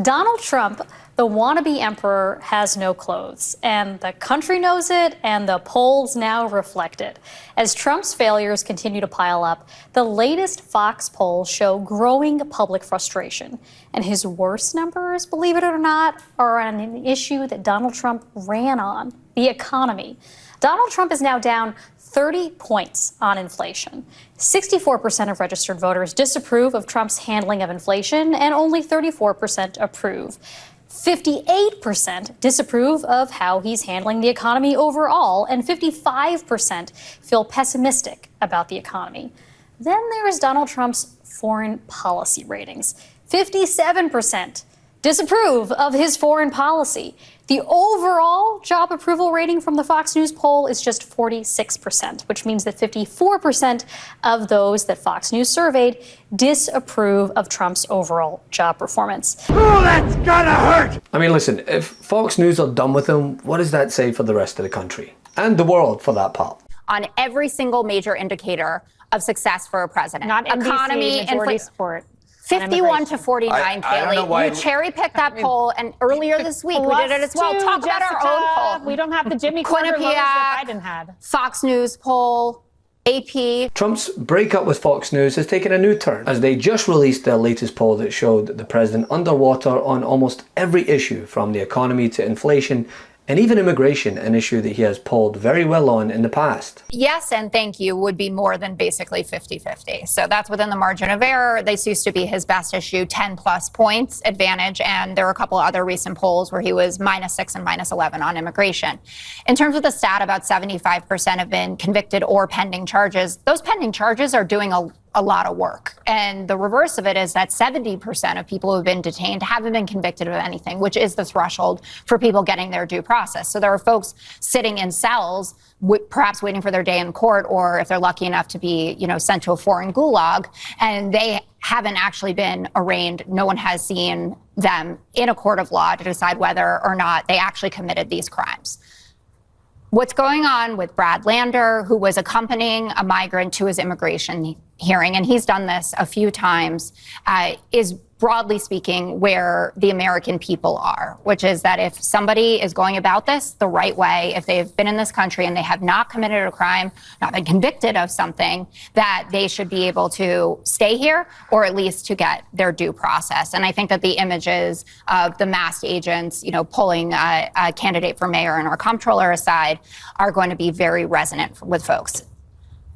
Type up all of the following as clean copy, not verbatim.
Donald Trump, the wannabe emperor, has no clothes, and the country knows it, and the polls now reflect it. As Trump's failures continue to pile up, the latest Fox polls show growing public frustration. And his worst numbers, believe it or not, are on an issue that Donald Trump ran on, the economy. Donald Trump is now down 30 points on inflation. 64% of registered voters disapprove of Trump's handling of inflation, and only 34% approve. 58% disapprove of how he's handling the economy overall, and 55% feel pessimistic about the economy. Then there's Donald Trump's foreign policy ratings. 57% disapprove of his foreign policy. The overall job approval rating from the Fox News poll is just 46%, which means that 54% of those that Fox News surveyed disapprove of Trump's overall job performance. Oh, that's gotta hurt! I mean, listen, if Fox News are done with him, what does that say for the rest of the country? And the world, for that part. On every single major indicator of success for a president. Not economy, majority support. 51 to 49, Kaylee. You cherry-picked that poll, and earlier this week we did it as well. Talk about our own poll. We don't have the Jimmy Carter votes that Biden had. Fox News poll, AP. Trump's breakup with Fox News has taken a new turn, as they just released their latest poll that showed the president underwater on almost every issue, from the economy to inflation, and even immigration, an issue that he has polled very well on in the past. Yes, and thank you would be more than basically 50-50. So that's within the margin of error. This used to be his best issue, 10 plus points advantage. And there were a couple other recent polls where he was -6 and -11 on immigration. In terms of the stat, about 75% have been convicted or pending charges. Those pending charges are doing a lot of work. And the reverse of it is that 70% of people who have been detained haven't been convicted of anything, which is the threshold for people getting their due process. So there are folks sitting in cells, perhaps waiting for their day in court, or if they're lucky enough to be, sent to a foreign gulag, and they haven't actually been arraigned. No one has seen them in a court of law to decide whether or not they actually committed these crimes. What's going on with Brad Lander, who was accompanying a migrant to his immigration hearing, and he's done this a few times, is broadly speaking where the American people are, which is that if somebody is going about this the right way, if they've been in this country and they have not committed a crime, not been convicted of something, that they should be able to stay here or at least to get their due process. And I think that the images of the masked agents, pulling a candidate for mayor and our comptroller aside are going to be very resonant with folks.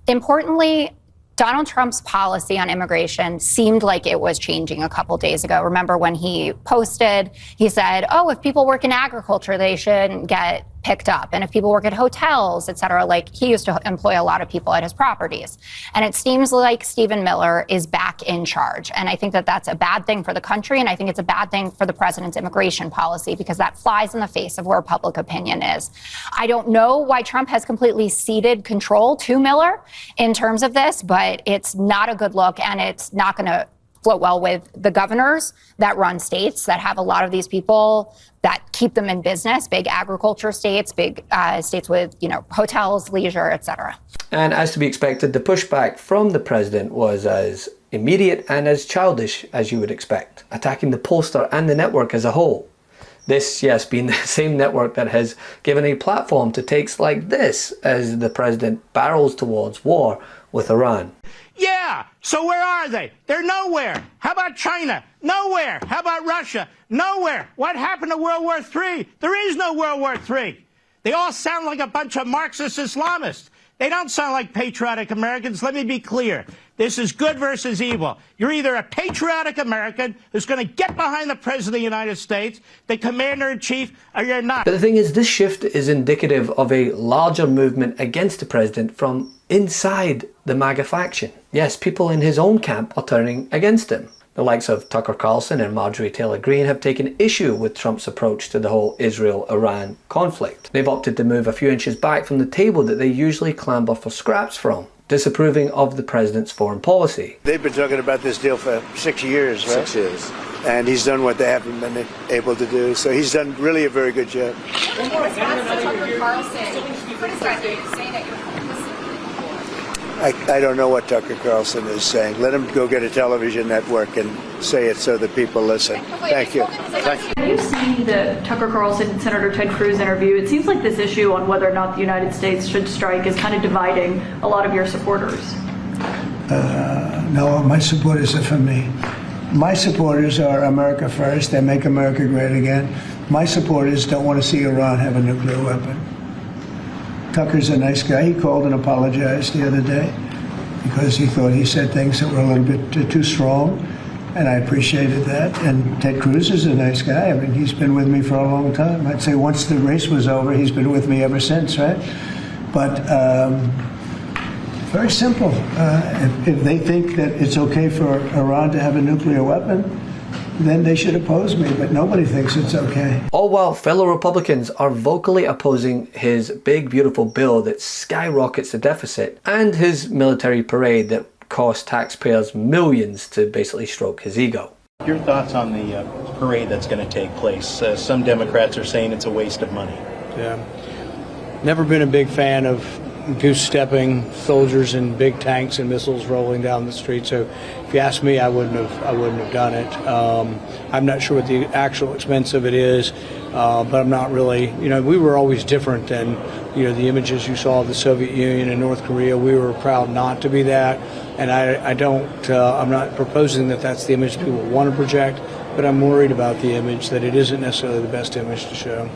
Importantly, Donald Trump's policy on immigration seemed like it was changing a couple days ago. Remember when he posted, he said, if people work in agriculture, they shouldn't get picked up. And if people work at hotels, et cetera, like he used to employ a lot of people at his properties. And it seems like Stephen Miller is back in charge. And I think that that's a bad thing for the country. And I think it's a bad thing for the president's immigration policy, because that flies in the face of where public opinion is. I don't know why Trump has completely ceded control to Miller in terms of this, but it's not a good look, and it's not going to float well with the governors that run states that have a lot of these people that keep them in business, big agriculture states, big states with, hotels, leisure, et cetera. And as to be expected, the pushback from the president was as immediate and as childish as you would expect, attacking the pollster and the network as a whole. This, yes, being the same network that has given a platform to takes like this as the president barrels towards war with Iran. Yeah, so where are they? They're nowhere. How about China? Nowhere. How about Russia? Nowhere. What happened to World War III? There is no World War III. They all sound like a bunch of Marxist Islamists. They don't sound like patriotic Americans. Let me be clear. This is good versus evil. You're either a patriotic American who's going to get behind the President of the United States, the Commander-in-Chief, or you're not. But the thing is, this shift is indicative of a larger movement against the president from inside the MAGA faction. Yes, people in his own camp are turning against him. The likes of Tucker Carlson and Marjorie Taylor Greene have taken issue with Trump's approach to the whole Israel-Iran conflict. They've opted to move a few inches back from the table that they usually clamber for scraps from, disapproving of the president's foreign policy. They've been talking about this deal for 6 years, right? 6 years. And he's done what they haven't been able to do. So he's done really a very good job. I don't know what Tucker Carlson is saying. Let him go get a television network and say it so that people listen. Thank you. Thank you. Have you seen the Tucker Carlson and Senator Ted Cruz interview? It seems like this issue on whether or not the United States should strike is kind of dividing a lot of your supporters. No, my supporters are for me. My supporters are America first. They make America great again. My supporters don't want to see Iran have a nuclear weapon. Tucker's a nice guy. He called and apologized the other day because he thought he said things that were a little bit too strong, and I appreciated that. And Ted Cruz is a nice guy. I mean, he's been with me for a long time. I'd say once the race was over, he's been with me ever since, right? But very simple. If they think that it's okay for Iran to have a nuclear weapon, then they should oppose me, but nobody thinks it's okay. All while fellow Republicans are vocally opposing his big, beautiful bill that skyrockets the deficit and his military parade that costs taxpayers millions to basically stroke his ego. Your thoughts on the parade that's going to take place? Some Democrats are saying it's a waste of money. Yeah. Never been a big fan of goose-stepping soldiers in big tanks and missiles rolling down the street. So if you ask me, I wouldn't have done it. I'm not sure what the actual expense of it is, but I'm not really, we were always different than, the images you saw of the Soviet Union and North Korea. We were proud not to be that. And I'm not proposing that that's the image people want to project, but I'm worried about the image, that it isn't necessarily the best image to show.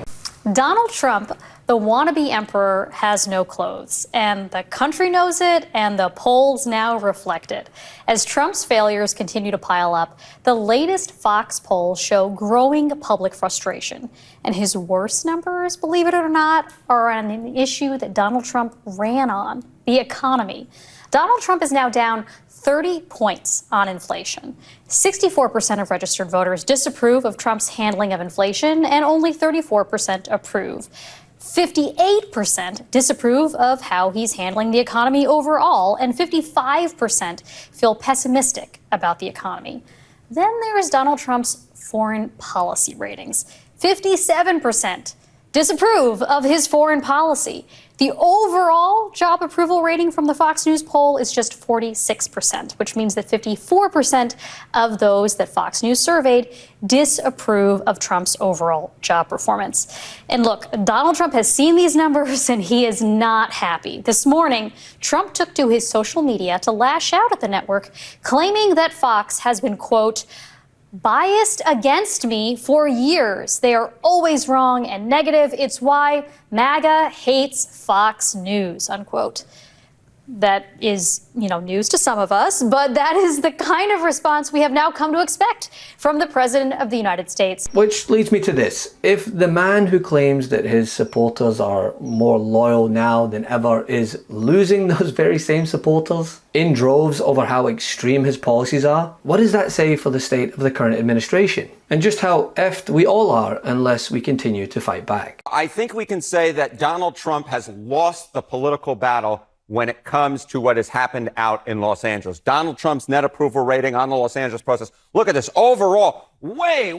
Donald Trump, the wannabe emperor, has no clothes, and the country knows it, and the polls now reflect it. As Trump's failures continue to pile up, the latest Fox polls show growing public frustration. And his worst numbers, believe it or not, are on an issue that Donald Trump ran on, the economy. Donald Trump is now down 30 points on inflation. 64% of registered voters disapprove of Trump's handling of inflation, and only 34% approve. 58% disapprove of how he's handling the economy overall, and 55% feel pessimistic about the economy. Then there is Donald Trump's foreign policy ratings. 57% disapprove of his foreign policy. The overall job approval rating from the Fox News poll is just 46%, which means that 54% of those that Fox News surveyed disapprove of Trump's overall job performance. And look, Donald Trump has seen these numbers and he is not happy. This morning, Trump took to his social media to lash out at the network, claiming that Fox has been, quote, biased against me for years. They are always wrong and negative. It's why MAGA hates Fox News, unquote. That is, news to some of us, but that is the kind of response we have now come to expect from the President of the United States. Which leads me to this. If the man who claims that his supporters are more loyal now than ever is losing those very same supporters in droves over how extreme his policies are, what does that say for the state of the current administration? And just how effed we all are unless we continue to fight back. I think we can say that Donald Trump has lost the political battle when it comes to what has happened out in Los Angeles. Donald Trump's net approval rating on the Los Angeles protest. Look at this. Overall, way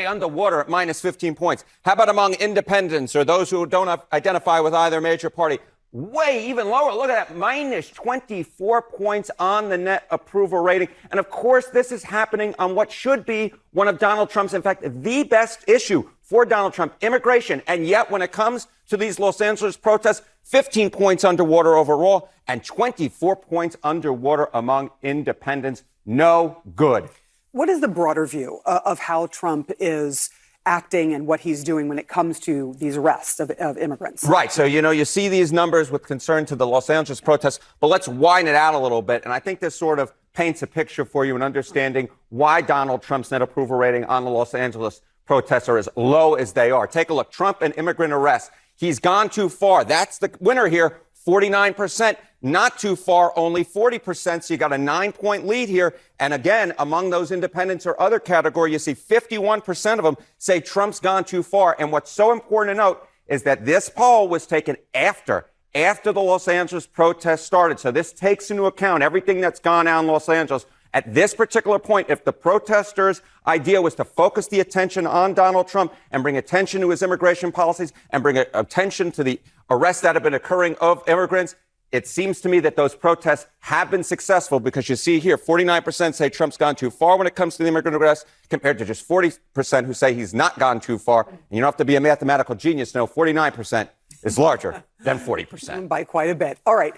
underwater at minus 15 points. How about among independents or those who don't identify with either major party? Way even lower. Look at that, minus 24 points on the net approval rating. And of course, this is happening on what should be one of Donald Trump's, in fact, the best issue for Donald Trump, immigration. And yet, when it comes to these Los Angeles protests, 15 points underwater overall and 24 points underwater among independents. No good. What is the broader view of how Trump is acting and what he's doing when it comes to these arrests of immigrants? Right. So, you see these numbers with concern to the Los Angeles protests, but let's widen it out a little bit. And I think this sort of paints a picture for you in understanding why Donald Trump's net approval rating on the Los Angeles protests are as low as they are. Take a look. Trump and immigrant arrests. He's gone too far. That's the winner here, 49%. Not too far, only 40%. So you got a 9-point lead here. And again, among those independents or other category, you see 51% of them say Trump's gone too far. And what's so important to note is that this poll was taken after the Los Angeles protests started. So this takes into account everything that's gone on in Los Angeles. At this particular point, if the protesters' idea was to focus the attention on Donald Trump and bring attention to his immigration policies and bring attention to the arrests that have been occurring of immigrants, it seems to me that those protests have been successful because you see here, 49% say Trump's gone too far when it comes to the immigrant arrest, compared to just 40% who say he's not gone too far. And you don't have to be a mathematical genius to know 49% is larger than 40%. By quite a bit. All right.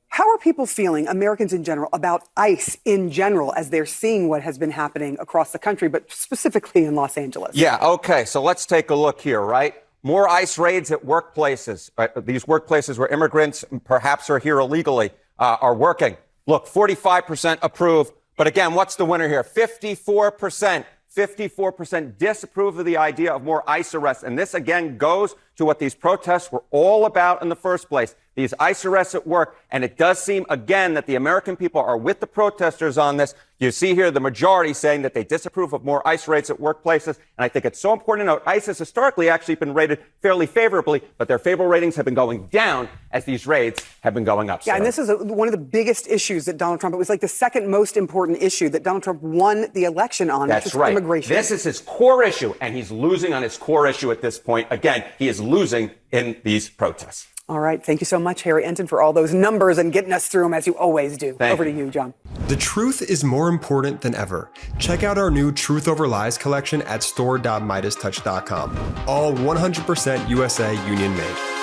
How are people feeling, Americans in general, about ICE in general as they're seeing what has been happening across the country, but specifically in Los Angeles? Yeah, okay, so let's take a look here, right? More ICE raids at workplaces. These workplaces where immigrants perhaps are here illegally are working. Look, 45% approve. But again, what's the winner here? 54%. 54% disapprove of the idea of more ICE arrests. And this, again, goes to what these protests were all about in the first place. These ICE arrests at work. And it does seem, again, that the American people are with the protesters on this. You see here the majority saying that they disapprove of more ICE raids at workplaces. And I think it's so important to note ICE has historically actually been rated fairly favorably, but their favorable ratings have been going down as these raids have been going up. Yeah, and this is one of the biggest issues that Donald Trump, it was like the second most important issue that Donald Trump won the election on, That's which is right. immigration. This is his core issue, and he's losing on his core issue at this point. Again, he is losing in these protests. All right. Thank you so much, Harry Enton, for all those numbers and getting us through them as you always do. Over to you, John. The truth is more important than ever. Check out our new Truth Over Lies collection at store.MeidasTouch.com. All 100% USA union made.